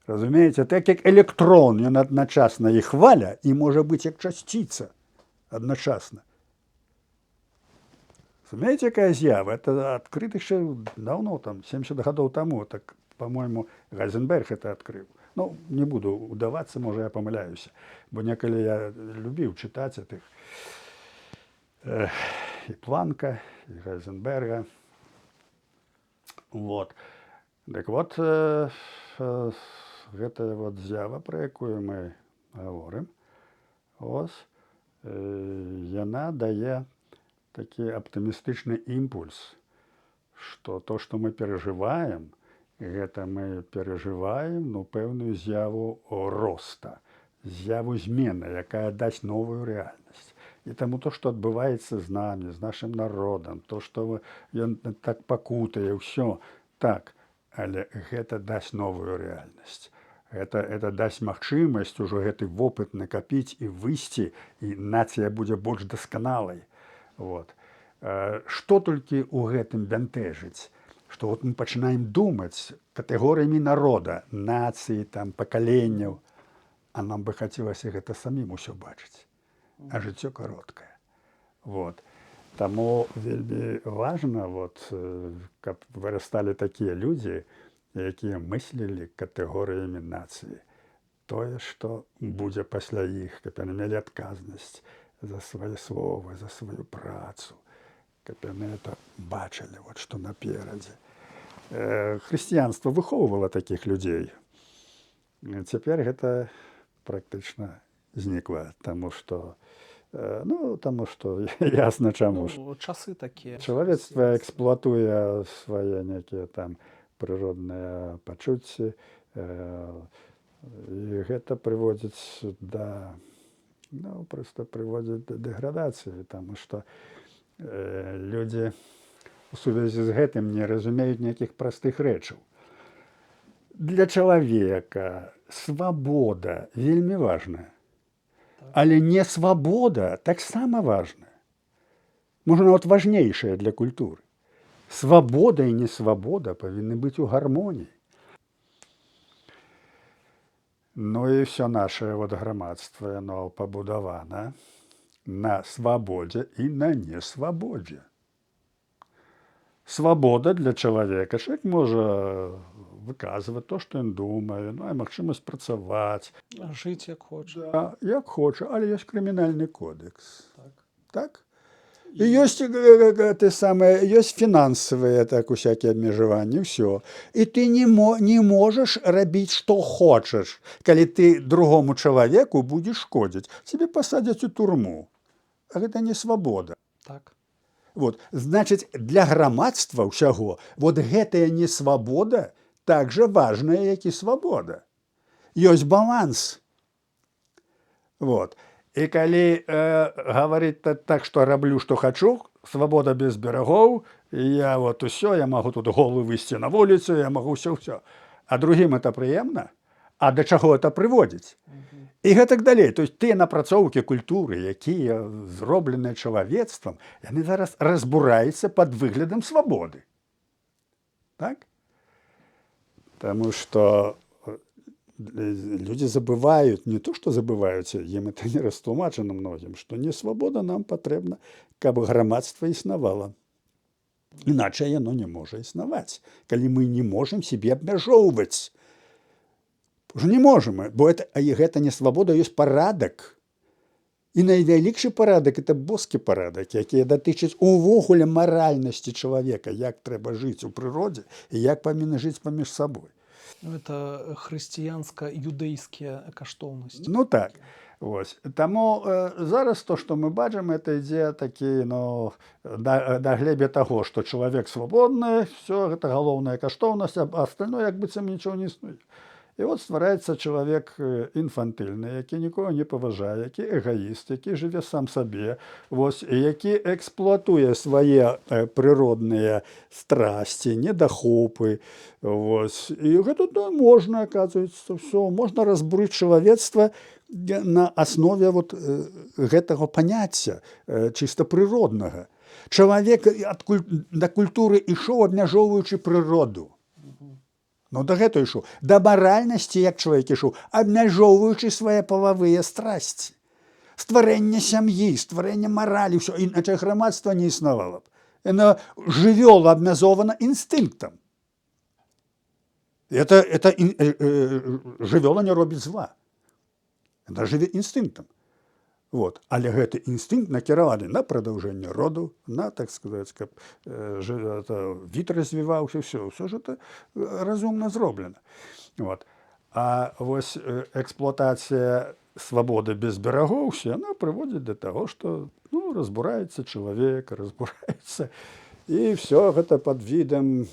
Разумееце, так як электрон, ён адначасна і хваля, і можа быць як часціца адначасна. Разумееце, якая з'ява? Это адкрыта яшчэ даўно, там, 70 гадоў таму, так, по-моему, Гайзенберг это адкрыў. Ну, не буду удавацца, можа, я памыляюся, бо некалі я любіў чытаць этих і Планка, і Гайзенберга. Вот. Дык вот, гэтая вот з'ява, пра якую мы гаворым, ось, яна дае такі аптымістычны імпульс, што то, што мы перажываем, гэта мы перажываем, ну, пэўную з'яву роста, з'яву змены, якая дасць новую рэальнасць. І таму то, што адбываецца з намі, з нашым народам, то, што ён так пакутае, ўсё, так, але гэта дасць новую рэальнасць. Это дасць магчымасць ужо гэты вопыт накапіць і выйсці, і нацыя будзе больш дасканалай. Вот. Што толькі ў гэтым бянтэжыць, што вот мы пачынаем думаць катэгорыямі народа, нацыі, там, пакаленняў, а нам бы хацелася гэта самім усё бачыць. А жыццё кароткае. Вот. Таму вельмі важна, вот, каб вырасталі такія людзі, якія мыслілі катэгорыямі нацыі. Тое, што будзе пасля іх, каб яны мелі адказнасць за свае словы, за сваю працу, каб яны это бачылі, вот, што наперадзе. Хрысціянства выхоўвала такіх людзей. Цяпер гэта практычна знікла, таму што ясна чаму. Часы такія. Чалавецтва эксплуатуе свае нейкія там прыродныя пачуцці, і гэта прыводзіць да, проста прыводзіць да дэградацыі, таму што людзі у сувязі з гэтым не разумеюць нейкіх простых рэчаў. Для чалавека свабода вельмі важная, але не свабода таксама важная. Можа, нават важнейшая для культуры. Свабода і несвабода павінны быць у гармоніі. Ну і ўсё нашае вот грамадства, яно пабудавана на свабодзе і на несвабодзе. Свабода для чалавека. Чалавек можа выказваць то, што ён думае, мае магчымасць працаваць. Жыць як хоча. Да, як хоча, але ёсць крымінальны кодекс. Так? І ёсць фінансавыя так усякія абмежаванні, ўсё. І ты не можаш рабіць, што хочаш, калі ты другому чалавеку будзеш шкодзіць. Цябе пасадзяць у турму. А гэта не свабода. Так. Вот, значыць, для грамадства ўсяго вот гэтая несвабода так жа важная, як і свабода. Ёсць баланс. Вот. І калі гаварыць так, што раблю, што хачу, свабода без берагоў, я вот усё, я магу тут голы выйсці на вуліцу, я магу ўсё. А другім это прыемна? А да чаго это прыводзіць? І гэтак далей. То есть тыя напрацоўкі культуры, якія зробленыя чалавецтвам, яны зараз разбураюцца пад выглядам свабоды. Так? Таму што людзі забываюць, не то, што забываюць, ім это не растлумачана многім, што не свабода нам патрэбна, каб грамадства існавала. Іначай яно не можа існаваць, калі мы не можам сябе абмяжоўваць. Уже не можем, бо гэта не свабода, ёсць парадак. І найвялікшы парадак – это боскі парадак, які датычыць увогуле маральнасці чалавека, як трэба жыць у прыродзе і як павінны жыць паміж сабой. Это хрысціянска-юдэйскія каштоўнасці. Ну так. Вось. Таму зараз то, што мы бачым, это ідзе такі, да глебе таго, што чалавек свабодны, все, гэта галоўная каштоўнасць, а астальное як быццам нічого не існуе. І от ствараецца чалавек інфантыльны, які нікога не паважае, які эгаіст, які жыве сам сабе, які эксплуатуе свае прыродныя страсці, недахопы. І гэта можна, аказваецца, все, можна разбурыць чалавецтва на аснове гэтага паняцця чыста прыроднага. Чалавек да культуры ішоў, абмяжоўваючы прыроду. Да гэтага ішоў. Да маральнасці, як чалавек ішоў, абмяжоўваючы свае палавыя страсці. Стварэнне сям'і, стварэнне маралі, ўсё. Іначай грамадства не існавала б. Яно жывёла абмязована інстынктам. Жывёла не робіць зла. Яна жыве інстынктам. Але гэты інстынкт накіраваны на прадаўжэнне роду, на, так сказаць, каб від развіваўся, ўсё ж это разумна зроблена. А вось эксплуатацыя свабоды без берагоў, яна прыводзіць да таго, што разбураецца чалавек, разбураецца, і ўсё гэта пад відам,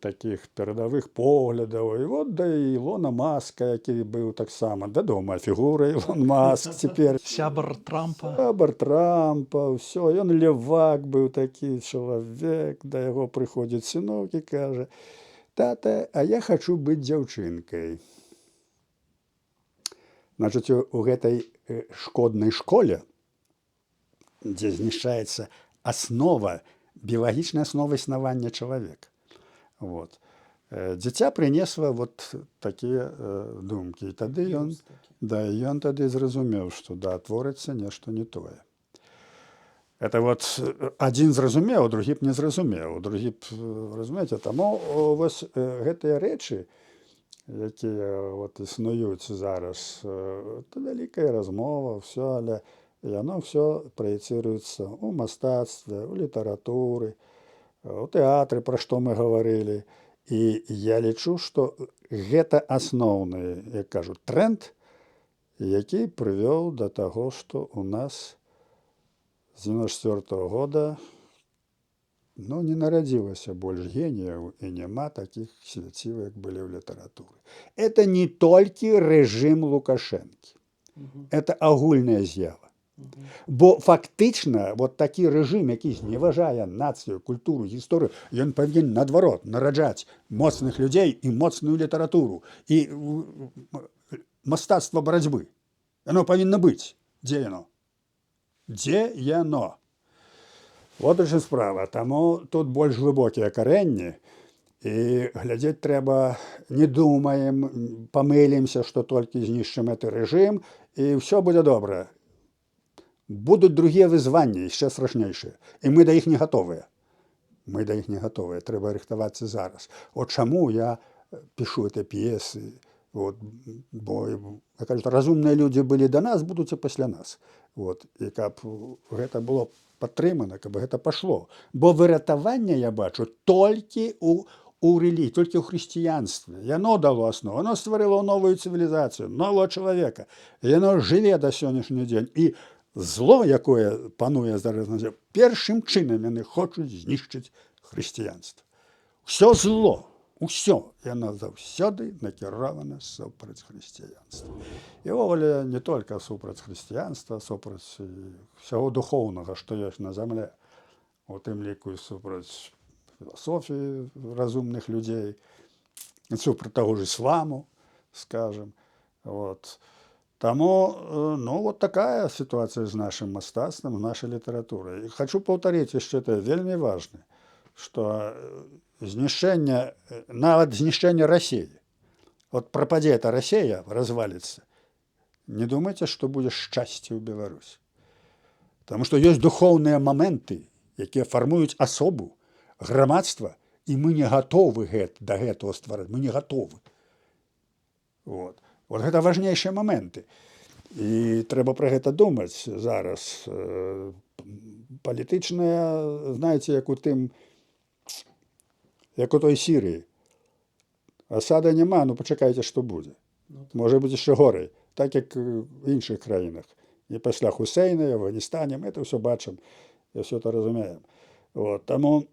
таких перадавых поглядаў. І вот да Ілона Маска, які быў таксама вядомая фігура Ілон Маск цяпер. Сябар Трампа. Сябар Трампа, ўсё, ён левак быў такі чалавек, да яго прыходзіць сынок і кажа: «Тата, а я хачу быць дзяўчынкай». Значыць, у гэтай шкоднай школе, дзе знішчаецца аснова, біялагічная аснова існавання чалавека. Вот. Дзіця прынесла вот такія думкі. І тады ён тады зразумеў, што творыцца нешта не тое. Это вот адзін зразумеў, другі б не зразумеў. Другі б, разумееце, таму вось гэтыя рэчы, якія вот існуюць зараз, это вялікая размова, ўсё, але яно ўсё праецыруецца ў мастацтве, у літаратуры, у тэатры, пра што мы гаварылі. І я лічу, што гэта асноўны, як кажу, тренд, які прывёў да таго, што у нас з 94-го года не нарадзілася больш геніяў і няма такіх свяціў, як былі ў літаратуры. Это не толькі рэжым Лукашэнкі. Это агульная з'ява. Бо фактычна вот такі рэжым, які зневажае нацыю, культуру, гісторыю, ён павінен, наадварот, нараджаць моцных людзей і моцную літаратуру, і мастацтва барацьбы. Яно павінна быць. Дзе яно? Дзе яно? Вот і справа. Таму тут больш глыбокія карэнні, і глядзець трэба, не думаем, памылімся, што толькі знішчым гэты рэжым, і ўсё будзе добра. Будуць другія вызванні, яшчэ страшнейшыя. І мы да іх не гатовыя. Мы да іх не гатовыя. Трэба рыхтавацца зараз. От чаму я пішу гэтыя п'есы. Вот, бо, як кажуць, разумныя людзі былі да нас, будуць і пасля нас. Вот. І каб гэта было падтрымана, каб гэта пашло. Бо выратаванне я бачу толькі у рэлігіі, толькі ў хрысціянстве. Яно дало аснову. Яно стварыла новую цывілізацыю, нового чалавека. Яно жыве да сённяшні дзень. І зло, якое пануе зараз на зямлі, першым чынам яны хочуць знішчыць хрысціянства. Усё зло, усё, яно заўсёды накіравана супраць хрысціянства. І ўвогуле не толькі супраць хрысціянства, супраць усяго духоўнага, што ёсць на зямле. У тым ліку і супраць філасофіі разумных людзей, супраць таго ж ісламу, скажем. Вот. Таму, вот такая ситуация з нашим мастацтвам, з нашай літаратурай. І хочу паўтарыць яшчэ это вельмі важна, што знішчэнне, нават знішчэнне Расіі. Вот прападзе эта Расія, разваліцца. Не думайце, што будзе шчасце ў Беларусі. Таму што ёсць духоўныя моменты, якія фармуюць асобу, грамадства, і мы не гатовы да гэтага ствараць, мы не гатовы. Вот. Вот гэта важнейшыя моменты. І трэба пра гэта думаць зараз. Палітычная, знаеце, як у той Сірыі. Асада няма, пачакайце, што будзе. Можа быць яшчэ горай, так як в іншых краінах. І пасля Хусейна, в Афганістане, мы это ўсё бачым, і ўсё это разумеем. Вот. Таму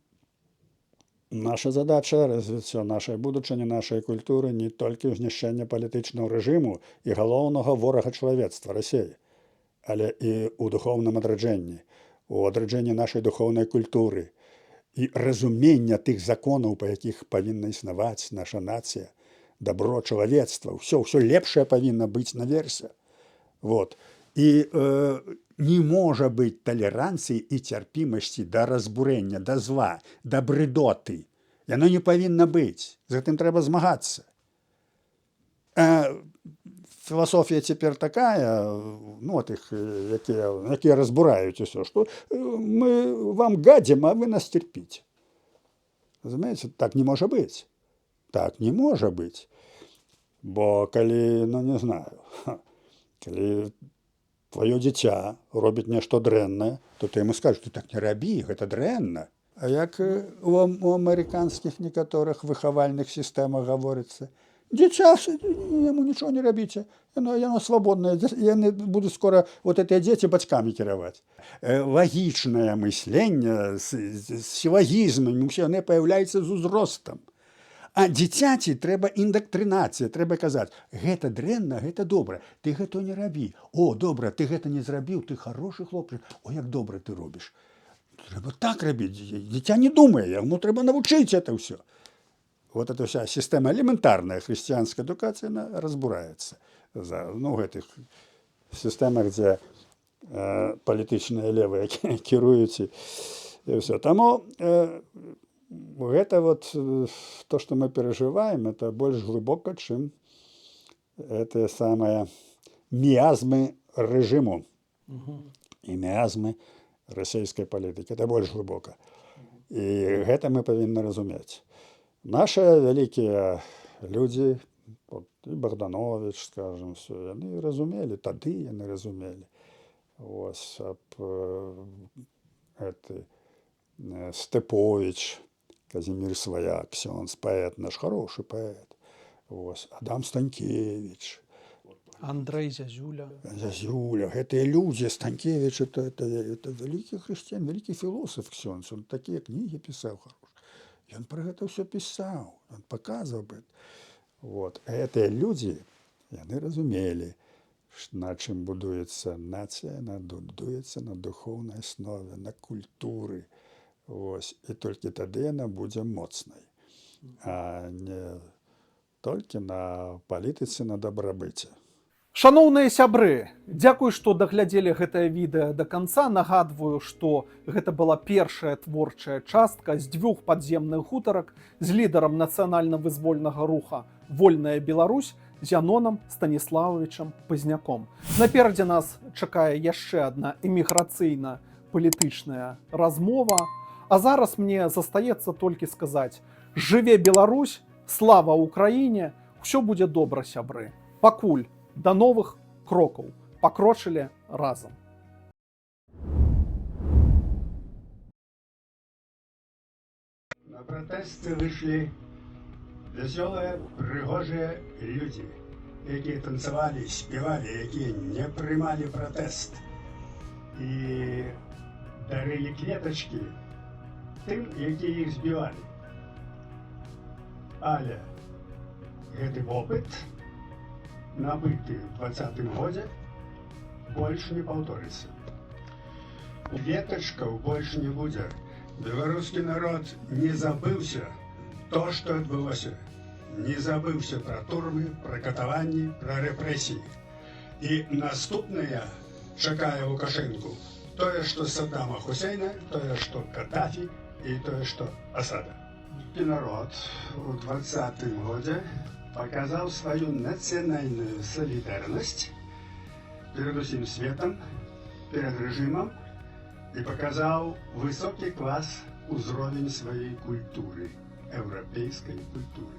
наша задача развіццё нашай будучыні, нашай культуры не толькі знішчэння палітычнага рэжыму і галоўнага ворага чалавецтва Расіі, але і ў духоўным адраджэнні, у адраджэнні нашай духоўнай культуры і разумення тых законаў, па якіх павінна існаваць наша нацыя, дабро чалавецтва, ўсё лепшае павінна быць наверсе. Вот. І не можа быць талеранцыі і цярпімасці да разбурэння, да зла, да брыдоты. Яно не павінна быць. З гэтым трэба змагацца. Філасофія цяпер такая, тых, якія разбураюць усё, што мы вам гадзім, а вы нас цярпіце. Разумееце, так не можа быць. Так не можа быць. Бо калі, не знаю, калі твоё дзіця робіць нешта дрэннае, то ты яму скажаш, ты так не рабі, гэта дрэнна. А як у амерыканскіх некаторых выхавальных сістэмах гаворыцца, дзіця, яму нічого не рабіце, яно свабоднае, яны будуць скора, гэтыя дзеці бацькамі кіраваць. Лагічнае мысленне, з сілагізмамі, яны паяўляюцца з узростам. А дзіцяці трэба індактрынацыя, трэба казаць, гэта дрэнна, гэта добра, ты гэта не рабі. О, добра, ты гэта не зрабіў, ты хорошы хлопчык, о, як добра ты робіш. Трэба так рабіць, дзіця не думае, яму трэба навучыць это ўсё. Вот эта вся система элементарная христианская эдукация, она разбурается. Ну, в этих системах, где політичні левые кирують и все. Тому это вот то, что мы переживаем, это больше глубоко, чем это самое миазмы режиму и миазмы российской политики. Это больше глубоко. И это мы повинны разуметь. Наши великие люди, вот, и Богданович, скажем, все, они разумели, тады они разумели. Вот, Степович, Казимир Свояк, ксенз, поэт наш, хороший поэт. Вот, Адам Станкевич. Андрей Зязюля. Зязюля. Гэтыя людзі, Станкевич, это великий христиан, великий философ ксенз. Он такие книги писал хорошие. Ён про гэта ўсё пісаў, ён паказваў бы. Вот. Гэтыя людзі, яны разумелі, на чым будуецца нацыя, будуецца на духоўнай аснове, на культуры. Вось. І толькі тады яна будзе моцнай, а не толькі на палітыцы, на дабрабыце. Шаноўныя сябры, дзякуй, што даглядзелі гэтае відэа да канца. Нагадваю, што гэта была першая творчая частка з 2 падземных гутарак з лідарам нацыянальна-вызвольнага руха «Вольная Беларусь» Зянонам Станіславовичам Пазняком. Наперадзе нас чакае яшчэ адна эміграцыйна-палітычная размова. А зараз мне застаецца толькі сказаць: жыве Беларусь, слава Украіне, ўсё будзе добра, сябры. Пакуль. До новых крокаў. Пакрочылі разам. На протесты вышли веселые, пригожие люди, якія танцевали, спевали, якія не приймали протест. И дарили клеточки тым, якія их збивали. Але гэты опыт, набыты в 2020 годзе, больше не повторится. Веточкаў больше не будзе. Беларускі народ не забыўся то, что адбылося. Не забыўся про турмы, про катаванні, про рэпрэсіі. І наступнае чакае Лукашэнку тое, што Саддама Хусейна, тое, што Каддафі і тое, што Асада. І народ у 2020 годзе показал свою национальную солидарность перед усім светом, перед режимом и показал высокий класс, узровень своей культуры, европейской культуры.